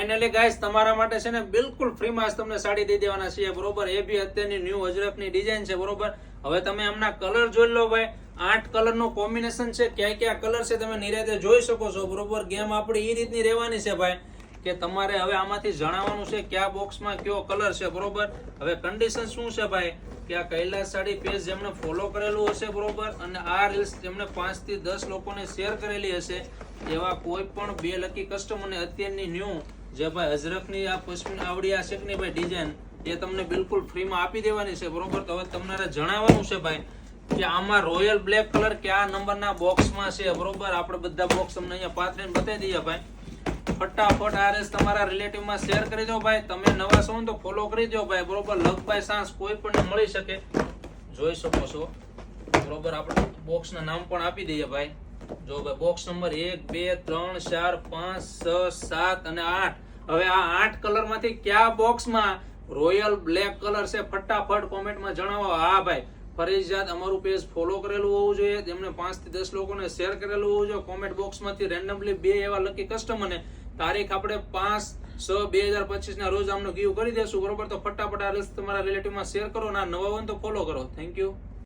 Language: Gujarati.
ફાઇનલી ગાઈસ તમારા માટે છે ને બિલકુલ ફ્રીમાં તમને સાડી દઈ દેવાના છે બરોબર. એ બી અત્યારની ન્યુ અજરકની ડિઝાઇન છે બરોબર. હવે તમે આમના કલર જોઈ લો ભાઈ, 8 કલરનું કોમ્બિનેશન છે. ક્યાં ક્યાં કલર છે તમે નિરાતે જોઈ શકો છો બરોબર. ગેમ આપણી એ રીતની રહેવાની છે ભાઈ કે તમારે હવે આમાંથી જણાવવાનું છે કયા બોક્સમાં કયો કલર છે બરોબર. હવે કન્ડિશન શું છે ભાઈ કે આ કૈલાસ સાડી પેજ જેમને ફોલો કરેલું હશે બરોબર, અને આ રીલ્સ જેમને 5 થી 10 લોકોને શેર કરેલી હશે, એવા કોઈ પણ 2 લકી કસ્ટમરને અત્યારની ન્યૂ જે ભાઈ અજરકની આ પશ્મિના આવડી આ શેકની ભાઈ ડિઝાઇન એ તમને બિલકુલ ફ્રીમાં આપી દેવાની છે બરોબર. તો હવે તમારે જણાવવાનું છે ભાઈ કે આમાં રોયલ બ્લેક કલર કયા નંબરના બોક્સમાં છે બરોબર. આપણે બધા બોક્સ તમને અહીંયા પાથરીને બતાવી દઈએ ભાઈ. ફટાફટ આ રેસ તમારા રિલેટિવમાં શેર કરી દો ભાઈ. તમે નવા છો તો ફોલો કરી દો ભાઈ બરોબર. લગભાઈ સાંસ કોઈ પણ મળી શકે, જોઈ શકો છો બરોબર. આપણે બોક્સના નામ પણ આપી દઈએ ભાઈ. જો ભાઈ બોક્સ નંબર 1 2 3 4 5 6 7 અને 8. હવે આ 8 કલર માંથી કયા બોક્સમાં રોયલ બ્લેક કલર છે ફટાફટ કોમેન્ટમાં જણાવો. હા ભાઈ ફરજિયાત અમારું પેજ ફોલો કરેલું હોવું જોઈએ, તેમને 5 થી 10 લોકોને શેર કરેલું હોવું જોઈએ. કોમેન્ટ બોક્સમાંથી રેન્ડમલી 2 એવા લકી કસ્ટમરને તારીખ આપણે 5/6/2025 ના રોજ આમનો ગીવ કરી દેશું બરોબર. તો ફટાફટ આ રીલ્સ તમારા રિલેટિવમાં શેર કરો, ના નવા હોય તો ફોલો કરો. Thank you.